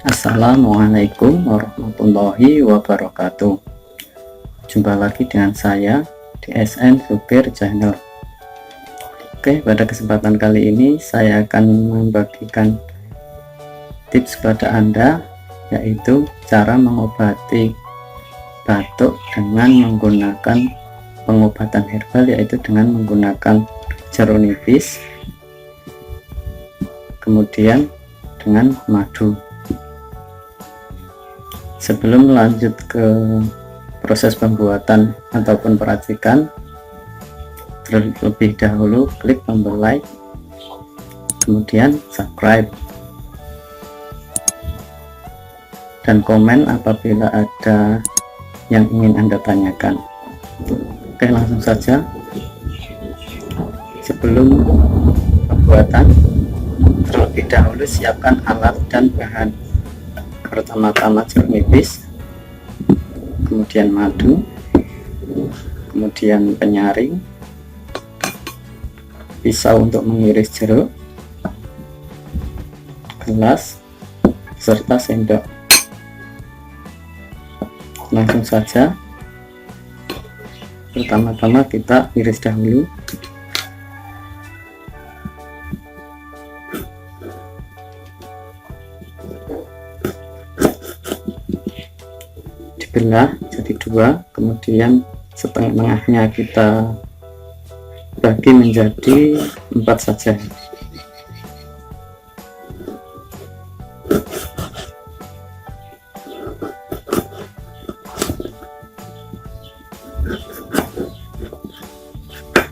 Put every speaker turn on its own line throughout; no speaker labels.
Assalamualaikum warahmatullahi wabarakatuh. Jumpa lagi dengan saya di SN Supir Channel. Oke, pada kesempatan kali ini saya akan membagikan tips pada Anda, yaitu cara mengobati batuk dengan menggunakan pengobatan herbal, yaitu dengan menggunakan jeruk nipis, kemudian dengan madu. Sebelum lanjut ke proses pembuatan ataupun peracikan, terlebih dahulu klik tombol like, kemudian subscribe, dan komen apabila ada yang ingin Anda tanyakan. Oke, langsung saja. Sebelum pembuatan, terlebih dahulu siapkan alat dan bahan. Pertama-tama jeruk nipis, kemudian madu, kemudian penyaring, pisau untuk mengiris jeruk, gelas, serta sendok. Langsung saja. Pertama-tama kita iris dahulu. Dibelah jadi dua, kemudian setengahnya kita bagi menjadi 4 saja.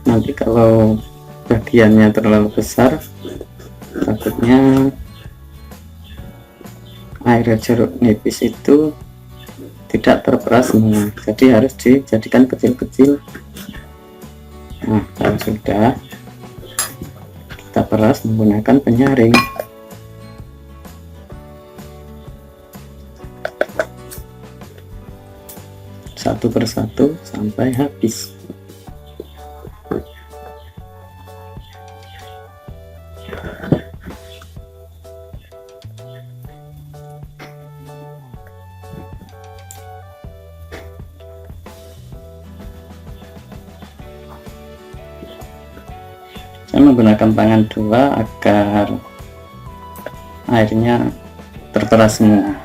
Nanti kalau bagiannya terlalu besar, takutnya air jeruk nipis itu tidak terperas semua, jadi harus dijadikan kecil-kecil. Nah, kalau sudah, kita peras menggunakan penyaring. Satu persatu sampai habis. Saya menggunakan tangan dua agar airnya terperas semua.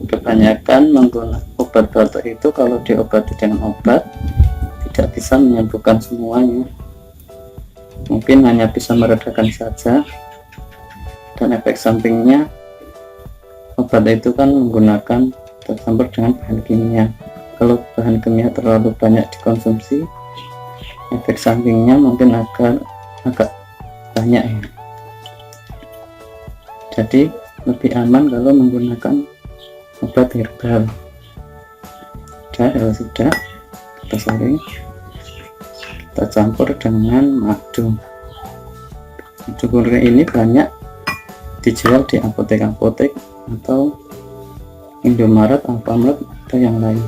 Kebanyakan menggunakan obat batuk itu kalau diobati dengan obat tidak bisa menyembuhkan semuanya, mungkin hanya bisa meredakan saja, dan efek sampingnya obat itu kan menggunakan tercampur dengan bahan kimia. Kalau bahan kimia terlalu banyak dikonsumsi, efek sampingnya mungkin agak banyak ya. Jadi lebih aman kalau menggunakan obat herbal. Kalau sudah, kita saring, kita campur dengan madu. Madu murni ini banyak dijual di apotek-apotek atau Indomaret, Alfamart, atau yang lain.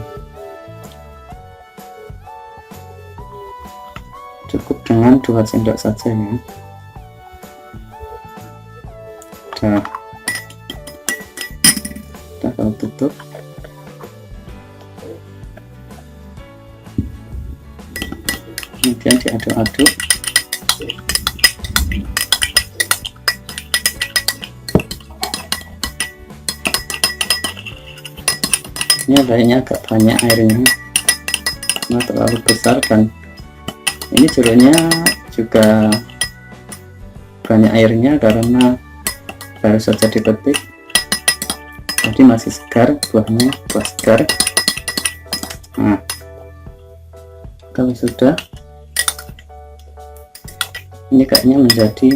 Cukup dengan 2 sendok saja ya. Udah kalau tutup, kemudian diaduk-aduk. Ini kayaknya agak banyak airnya, nah terlalu besar, dan ini jeruknya juga banyak airnya karena baru saja dipetik, jadi masih segar buahnya, buah segar. Nah, kalau sudah, ini kayaknya menjadi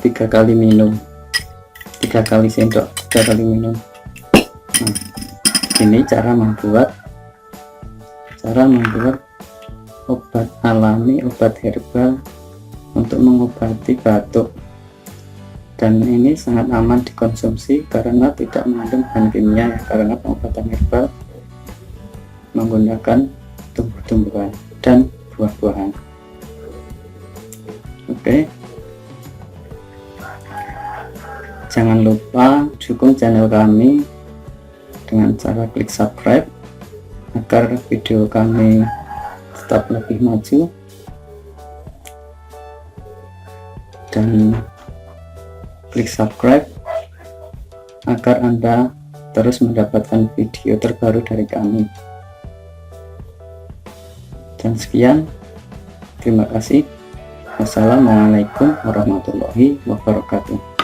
3 kali minum, 3 kali sendok, 3 kali minum. Nah, ini cara membuat obat alami, obat herbal untuk mengobati batuk. dan ini sangat aman dikonsumsi karena tidak mengandung bahan kimia ya, karena pengobatan herbal menggunakan tumbuh-tumbuhan dan buah-buahan. Oke, jangan lupa dukung channel kami dengan cara klik subscribe agar video kami tetap lebih maju, dan klik subscribe agar Anda terus mendapatkan video terbaru dari kami. Dan sekian, terima kasih. Wassalamualaikum warahmatullahi wabarakatuh.